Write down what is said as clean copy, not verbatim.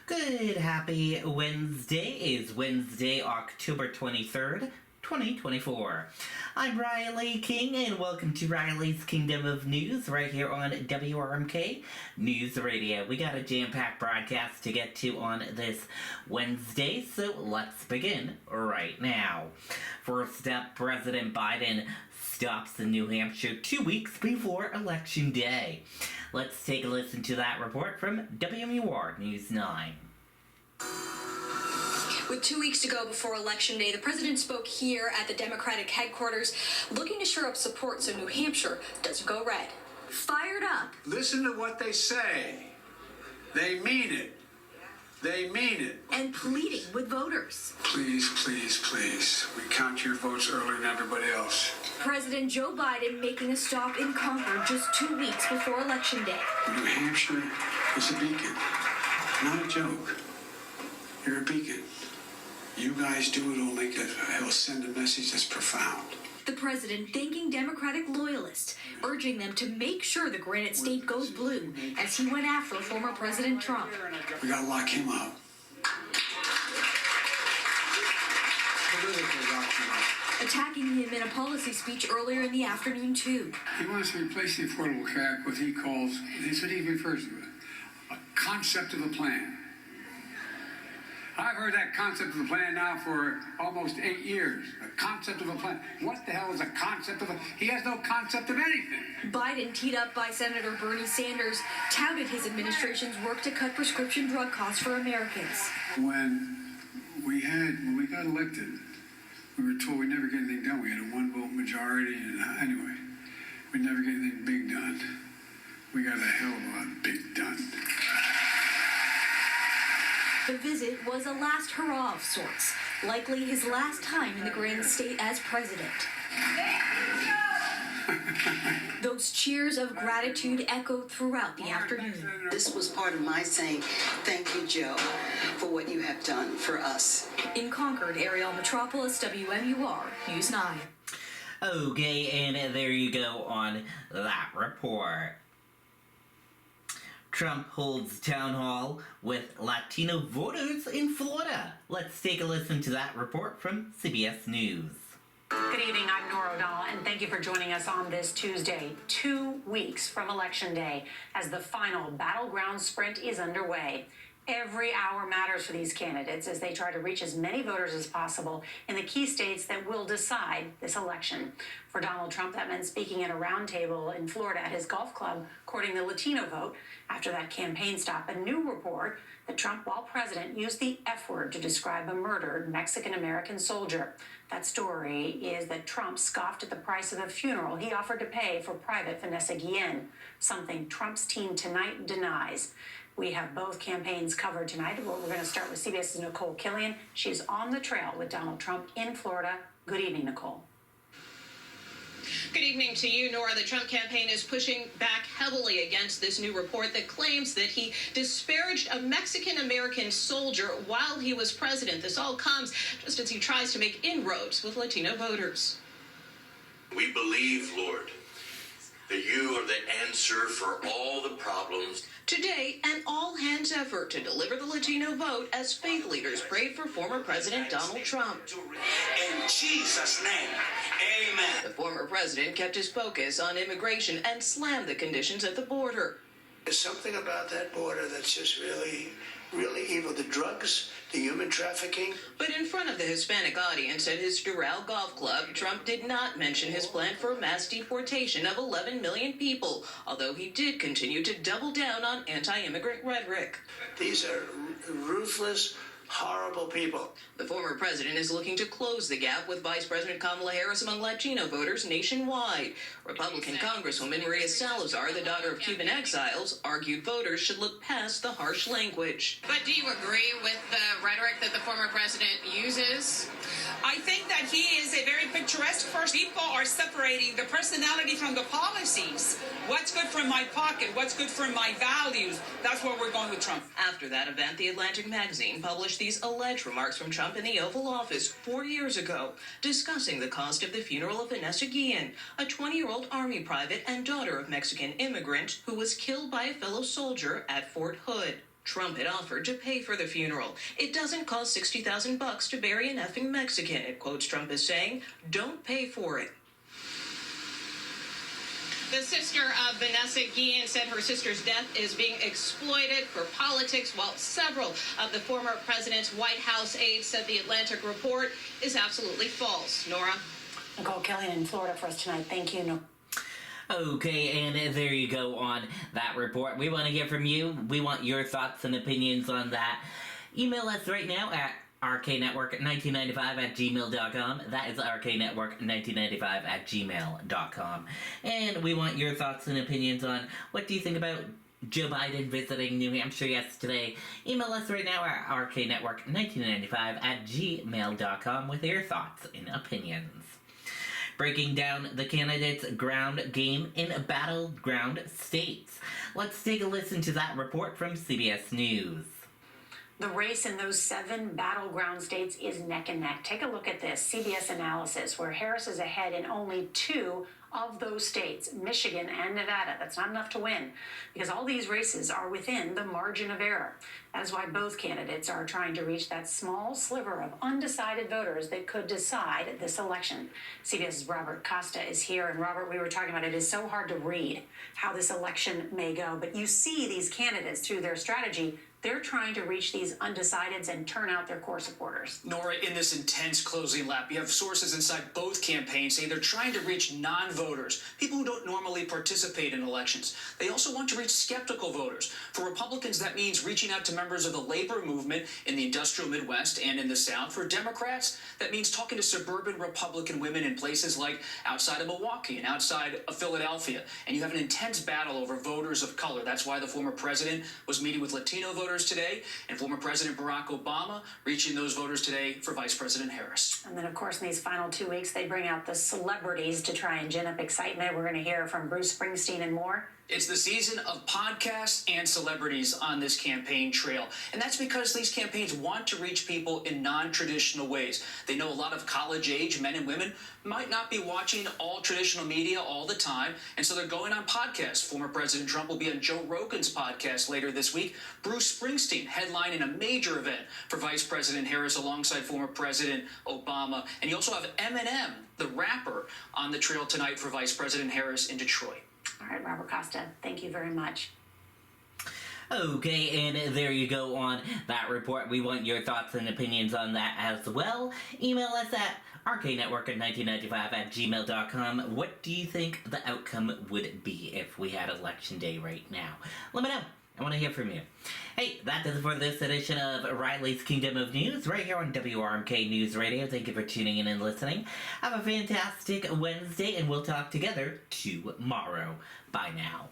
Good, happy Wednesday. Is Wednesday, October 23rd, 2024. I'm Riley King, and welcome to Riley's Kingdom of News right here on WRMK News Radio. We got a jam-packed broadcast to get to on this Wednesday, so let's begin right now. First up, President Biden stops in New Hampshire 2 weeks before Election Day. Let's take a listen to that report from WMUR News 9. With 2 weeks to go before Election Day, the president spoke here at the Democratic headquarters, looking to shore up support so New Hampshire doesn't go red. Fired up. Listen to what they say. They mean it. They mean it. And pleading with voters. Please, please, please. We count your votes earlier than everybody else. President Joe Biden making a stop in Concord just 2 weeks before Election Day. New Hampshire is a beacon, not a joke. You're a beacon. You guys do it, it'll send a message that's profound. The president thanking Democratic loyalists, urging them to make sure the Granite State goes blue as he went after former President Trump. We gotta lock him up. Attacking him in a policy speech earlier in the afternoon, too. He wants to replace the Affordable Care Act, what he calls, this is what he refers to, a concept of a plan. I've heard that concept of a plan now for almost 8 years. A concept of a plan. What the hell is a concept of a... He has no concept of anything. Biden, teed up by Senator Bernie Sanders, touted his administration's work to cut prescription drug costs for Americans. When we got elected, we were told we'd never get anything done. We had a one-vote majority, and anyway, we'd never get anything big done. We got a hell of a lot big done. The visit was a last hurrah of sorts, likely his last time in the Granite State as president. Those cheers of gratitude echoed throughout the afternoon. This was part of my saying, thank you, Joe, for what you have done for us. In Concord, Ariel Metropolis, WMUR News 9. Okay, and there you go on that report. Trump holds town hall with Latino voters in Florida. Let's take a listen to that report from CBS News. Good evening, I'm Nora O'Donnell, and thank you for joining us on this Tuesday, 2 weeks from Election Day, as the final battleground sprint is underway. Every hour matters for these candidates as they try to reach as many voters as possible in the key states that will decide this election. For Donald Trump, that meant speaking at a roundtable in Florida at his golf club, courting the Latino vote after that campaign stop. A new report that Trump, while president, used the F word to describe a murdered Mexican-American soldier. That story is that Trump scoffed at the price of a funeral he offered to pay for Private Vanessa Guillen, something Trump's team tonight denies. We have both campaigns covered tonight. We're going to start with CBS's Nicole Killian. She's on the trail with Donald Trump in Florida. Good evening, Nicole. Good evening to you, Nora. The Trump campaign is pushing back heavily against this new report that claims that he disparaged a Mexican-American soldier while he was president. This all comes just as he tries to make inroads with Latino voters. We believe, Lord, that you are the answer for all the problems. Today, an all-hands effort to deliver the Latino vote as faith leaders prayed for former President Donald Trump. In Jesus' name, amen. The former president kept his focus on immigration and slammed the conditions at the border. There's something about that border that's just really, really evil. The drugs, the human trafficking. But in front of the Hispanic audience at his Doral Golf Club, Trump did not mention his plan for a mass deportation of 11 million people, although he did continue to double down on anti-immigrant rhetoric. These are ruthless, horrible people. The former president is looking to close the gap with Vice President Kamala Harris among Latino voters nationwide. Republican Congresswoman Maria Salazar, the daughter of Cuban exiles, argued voters should look past the harsh language. But do you agree with the rhetoric that the former president uses? I think that he is a very picturesque person. People are separating the personality from the policies. What's good for my pocket? What's good for my values? That's where we're going with Trump. After that event, The Atlantic magazine published these alleged remarks from Trump in the Oval Office 4 years ago, discussing the cost of the funeral of Vanessa Guillen, a 20-year-old Army private and daughter of Mexican immigrant who was killed by a fellow soldier at Fort Hood. Trump had offered to pay for the funeral. It doesn't cost $60,000 to bury an effing Mexican. It quotes Trump as saying, "Don't pay for it." The sister of Vanessa Guillen said her sister's death is being exploited for politics, while several of the former president's White House aides said the Atlantic report is absolutely false. Nora? Nicole Kelly in Florida for us tonight. Thank you, Nicole. Okay, and there you go on that report. We want to hear from you. We want your thoughts and opinions on that. Email us right now at rknetwork1995@gmail.com. That is rknetwork1995@gmail.com. And we want your thoughts and opinions on what do you think about Joe Biden visiting New Hampshire yesterday. Email us right now at rknetwork1995@gmail.com with your thoughts and opinions. Breaking down the candidates' ground game in battleground states. Let's take a listen to that report from CBS News. The race in those 7 battleground states is neck and neck. Take a look at this CBS analysis where Harris is ahead in only 2 of those states, Michigan and Nevada. That's not enough to win because all these races are within the margin of error. That is why both candidates are trying to reach that small sliver of undecided voters that could decide this election. CBS's Robert Costa is here. And Robert, we were talking about it is so hard to read how this election may go, but you see these candidates through their strategy. They're trying to reach these undecideds and turn out their core supporters. Nora, in this intense closing lap, you have sources inside both campaigns saying they're trying to reach non-voters, people who don't normally participate in elections. They also want to reach skeptical voters. For Republicans, that means reaching out to members of the labor movement in the industrial Midwest and in the South. For Democrats, that means talking to suburban Republican women in places like outside of Milwaukee and outside of Philadelphia. And you have an intense battle over voters of color. That's why the former president was meeting with Latino voters today, and former President Barack Obama reaching those voters today for Vice President Harris. And then, of course, in these final 2 weeks, they bring out the celebrities to try and gin up excitement. We're going to hear from Bruce Springsteen and more. It's the season of podcasts and celebrities on this campaign trail. And that's because these campaigns want to reach people in non-traditional ways. They know a lot of college-age men and women might not be watching all traditional media all the time, and so they're going on podcasts. Former President Trump will be on Joe Rogan's podcast later this week. Bruce Springsteen headlining a major event for Vice President Harris alongside former President Obama. And you also have Eminem, the rapper, on the trail tonight for Vice President Harris in Detroit. All right, Robert Costa, thank you very much. Okay, and there you go on that report. We want your thoughts and opinions on that as well. Email us at rknetwork1995@gmail.com. What do you think the outcome would be if we had Election Day right now? Let me know. I want to hear from you. Hey, that does it for this edition of Riley's Kingdom of News right here on WRMK News Radio. Thank you for tuning in and listening. Have a fantastic Wednesday, and we'll talk together tomorrow. Bye now.